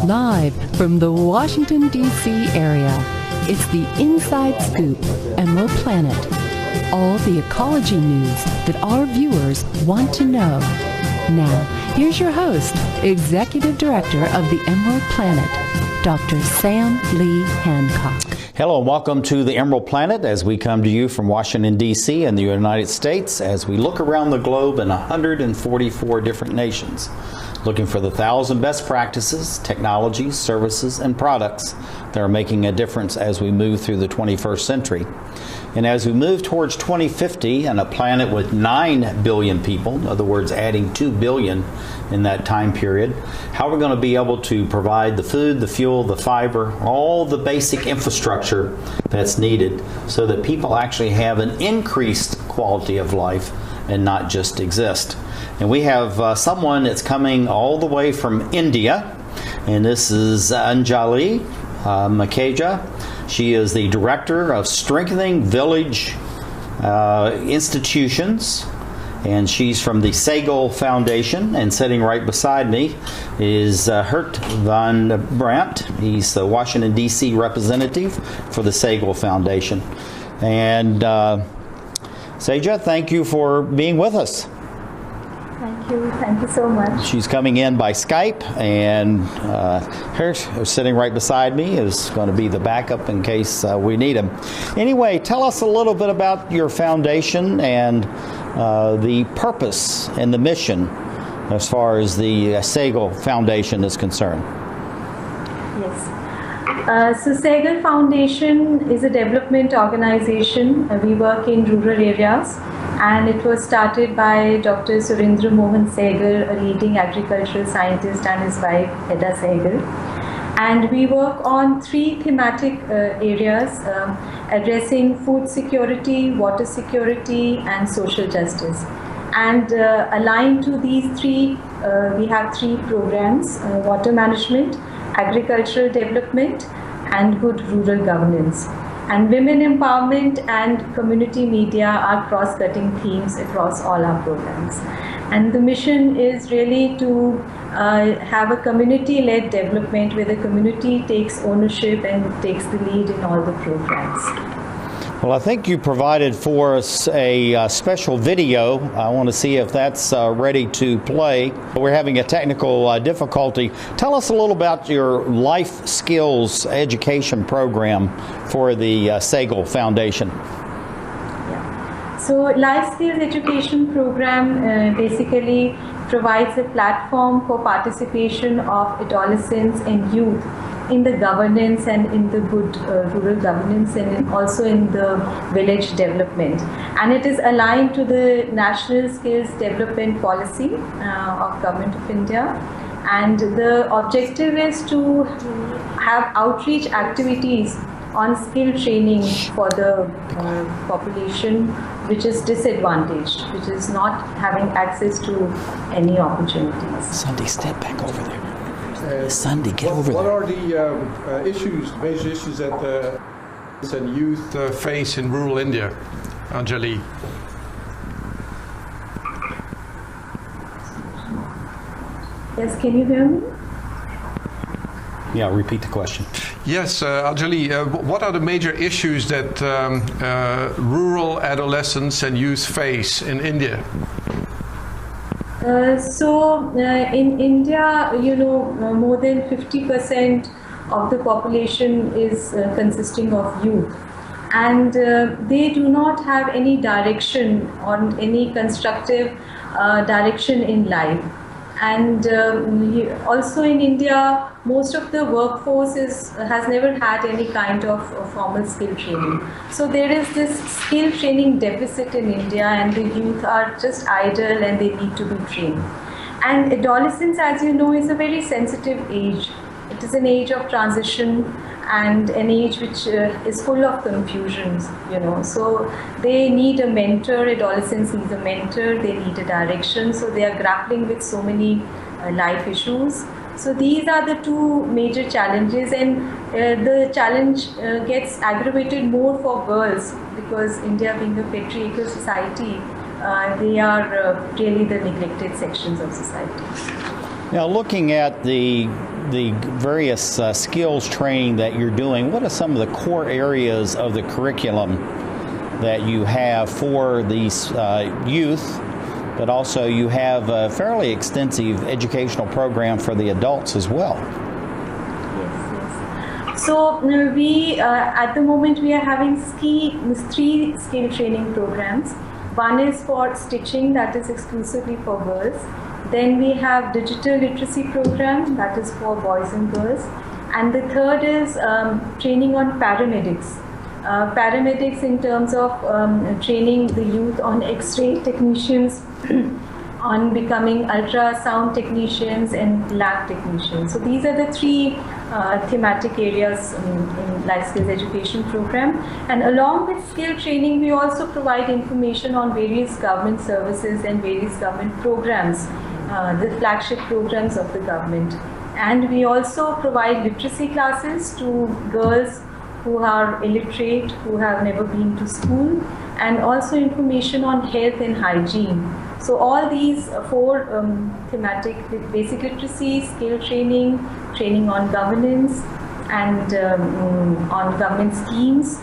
Live from the Washington, D.C. area, it's the Inside Scoop, Emerald Planet. All the ecology news that our viewers want to know. Now, here's your host, Executive Director of the Emerald Planet, Dr. Sam Lee Hancock. Hello and welcome to the Emerald Planet as we come to you from Washington, D.C. in the United States as we look around the globe in 144 different nations, looking for the 1,000 best practices, technologies, services, and products that are making a difference as we move through the 21st century. And as we move towards 2050 and a planet with 9 billion people, in other words, adding 2 billion in that time period, how we're going to be able to provide the food, the fuel, the fiber, all the basic infrastructure that's needed so that people actually have an increased quality of life and not just exist. And we have someone that's coming all the way from India, and this is Anjali Makeja. She is the Director of Strengthening Village Institutions, and she's from the Segel Foundation. And sitting right beside me is Hert van Brandt. He's the Washington, D.C. representative for the Segel Foundation. And Seja, thank you for being with us. Thank you so much. She's coming in by Skype, and her sitting right beside me is going to be the backup in case we need him. Anyway, tell us a little bit about your foundation and the purpose and the mission as far as the Segel Foundation is concerned. Yes. So Segel Foundation is a development organization. We work in rural areas. And it was started by Dr. Surendra Mohan Sehgal, a leading agricultural scientist, and his wife, Hedda Sehgal. And we work on 3 thematic areas, addressing food security, water security, and social justice. And aligned to these 3, we have 3 programs, water management, agricultural development, and good rural governance. And women empowerment and community media are cross-cutting themes across all our programs. And the mission is really to have a community-led development where the community takes ownership and takes the lead in all the programs. Well, I think you provided for us a special video. I want to see if that's ready to play. We're having a technical difficulty. Tell us a little about your life skills education program for the Segel Foundation. Yeah. So, life skills education program basically provides a platform for participation of adolescents and youth in the governance and in the good rural governance and also in the village development. And it is aligned to the National Skills Development Policy of Government of India. And the objective is to have outreach activities on skill training for the population which is disadvantaged, which is not having access to any opportunities. Sunday, step back over there. Sunday, get over there. What are the major issues that youth face in rural India, Anjali? Yes, can you hear me? Yeah, repeat the question. Yes, Anjali, what are the major issues that rural adolescents and youth face in India? In India, more than 50% of the population is consisting of youth, and they do not have any direction on any constructive direction in life. And also in India, most of the workforce has never had any kind of formal skill training. So there is this skill training deficit in India, and the youth are just idle and they need to be trained. And adolescence, as you know, is a very sensitive age. It is an age of transition and an age which is full of confusions, So they need a mentor, adolescents need a mentor, they need a direction. So they are grappling with so many life issues. So these are the 2 major challenges, and the challenge gets aggravated more for girls because India being a patriarchal society, they are really the neglected sections of society. Now, looking at the various skills training that you're doing, what are some of the core areas of the curriculum that you have for these youth, but also you have a fairly extensive educational program for the adults as well? Yes. So we, at the moment, we are having 3 skill training programs. One is for stitching, that is exclusively for girls. Then we have digital literacy program, that is for boys and girls. And the third is training on paramedics. Paramedics in terms of training the youth on X-ray technicians, on becoming ultrasound technicians and lab technicians. So these are the 3 thematic areas in Life Skills Education Program. And along with skill training, we also provide information on various government services and various government programs, the flagship programs of the government. And we also provide literacy classes to girls who are illiterate, who have never been to school, and also information on health and hygiene. So all these 4 thematic: basic literacy, skill training, training on governance, and on government schemes.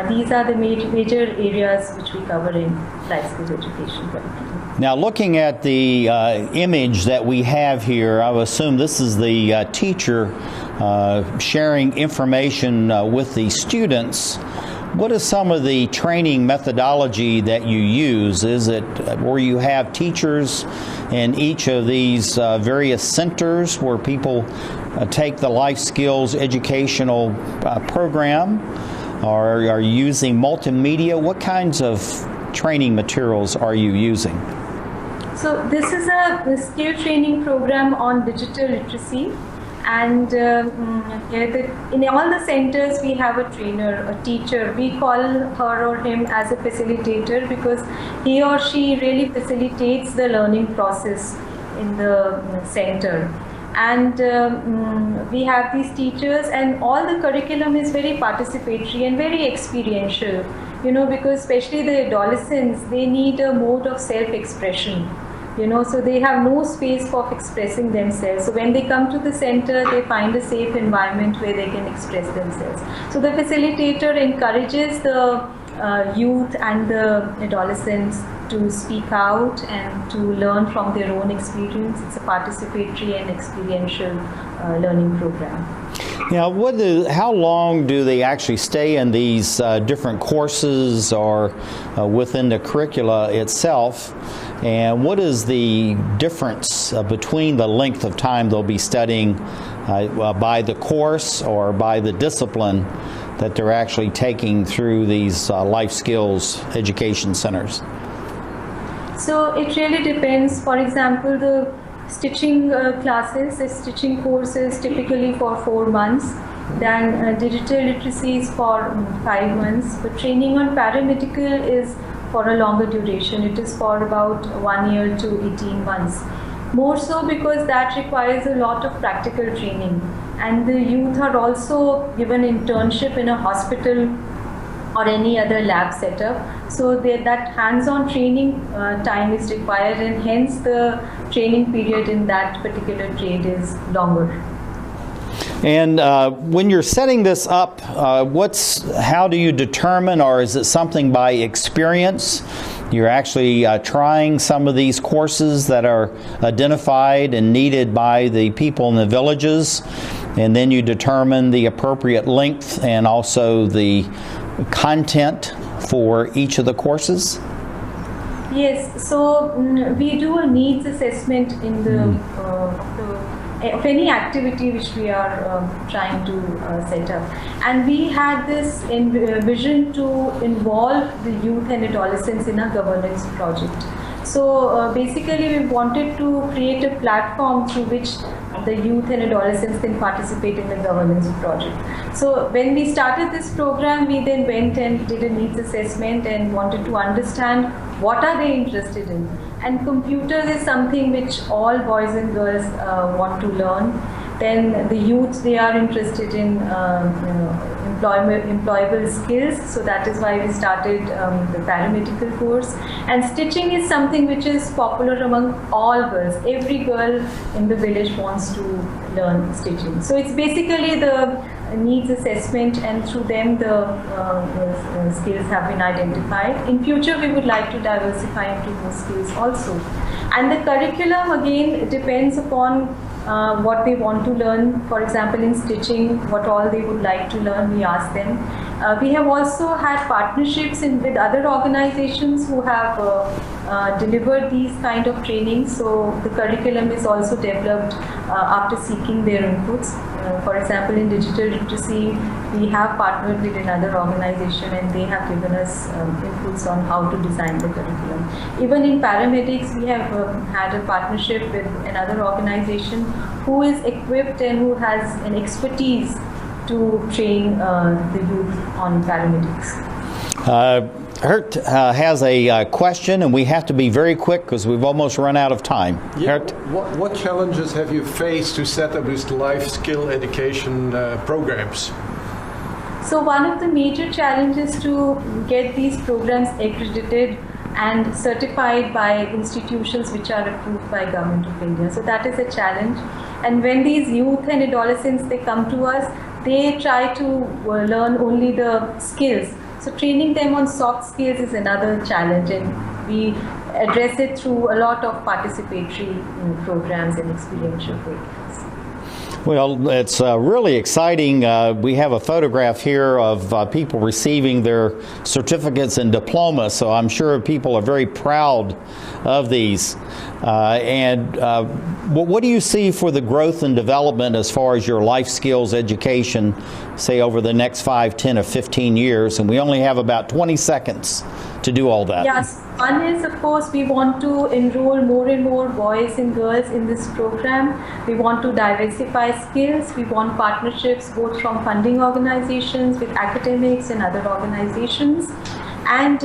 These are the major areas which we cover in Life Skills Education curriculum. Now, looking at the image that we have here, I would assume this is the teacher sharing information with the students. What is some of the training methodology that you use? Is it where you have teachers in each of these various centers where people take the life skills educational program? Or are you using multimedia? What kinds of training materials are you using? So this is a skill training program on digital literacy, and in all the centers we have a trainer, a teacher. We call her or him as a facilitator because he or she really facilitates the learning process in the center. And we have these teachers, and all the curriculum is very participatory and very experiential, because especially the adolescents, they need a mode of self-expression. So they have no space for expressing themselves. So when they come to the center, they find a safe environment where they can express themselves. So the facilitator encourages the youth and the adolescents to speak out and to learn from their own experience. It's a participatory and experiential learning program. Now, how long do they actually stay in these different courses or within the curricula itself? And what is the difference between the length of time they'll be studying by the course or by the discipline that they're actually taking through these life skills education centers? So it really depends. For example, the stitching classes, the stitching course is typically for 4 months. Then digital literacy is for 5 months. But training on paramedical is for a longer duration. It is for about 1 year to 18 months. More so because that requires a lot of practical training. And the youth are also given internship in a hospital or any other lab setup. So that hands-on training time is required, and hence the training period in that particular trade is longer. And when you're setting this up, how do you determine, or is it something by experience? You're actually trying some of these courses that are identified and needed by the people in the villages, and then you determine the appropriate length and also the content for each of the courses? Yes, so we do a needs assessment in of any activity which we are trying to set up. And we had this vision to involve the youth and adolescents in a governance project. So basically we wanted to create a platform through which the youth and adolescents can participate in the governance project. So when we started this program, we then went and did a needs assessment and wanted to understand what are they interested in. And computers is something which all boys and girls want to learn. Then the youth, they are interested in employable skills. So that is why we started the paramedical course. And stitching is something which is popular among all girls. Every girl in the village wants to learn stitching. So it's basically the needs assessment, and through them the skills have been identified. In future, we would like to diversify into more skills also. And the curriculum again depends upon what they want to learn. For example, in stitching, what all they would like to learn, we ask them. We have also had partnerships with other organizations who have delivered these kind of trainings. So the curriculum is also developed after seeking their inputs. For example, in digital literacy, we have partnered with another organization and they have given us inputs on how to design the curriculum. Even in paramedics, we have had a partnership with another organization who is equipped and who has an expertise to train the youth on paramedics. Hert has a question, and we have to be very quick because we've almost run out of time. Yeah. What challenges have you faced to set up these life skill education programs? So one of the major challenges to get these programs accredited and certified by institutions which are approved by Government of India. So that is a challenge. And when these youth and adolescents, they come to us, they try to learn only the skills. So training them on soft skills is another challenge, and we address it through a lot of participatory programs and experiential programs. Well, it's really exciting. We have a photograph here of people receiving their certificates and diplomas, so I'm sure people are very proud of these. What do you see for the growth and development as far as your life skills education, say over the next 5, 10, or 15 years? And we only have about 20 seconds to do all that. Yes, one is, of course, we want to enroll more and more boys and girls in this program. We want to diversify skills. We want partnerships both from funding organizations with academics and other organizations. And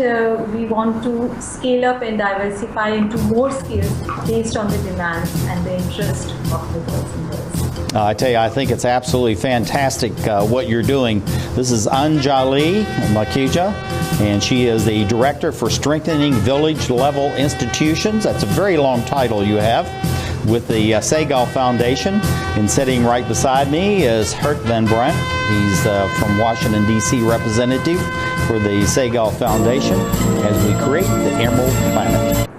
we want to scale up and diversify into more skills based on the demands and the interest of the girls and girls. I tell you, I think it's absolutely fantastic what you're doing. This is Anjali Makija, and she is the Director for Strengthening Village-Level Institutions. That's a very long title you have with the Segal Foundation. And sitting right beside me is Hert Van Brandt. He's from Washington, D.C. representative for the Segal Foundation as we create the Emerald Planet.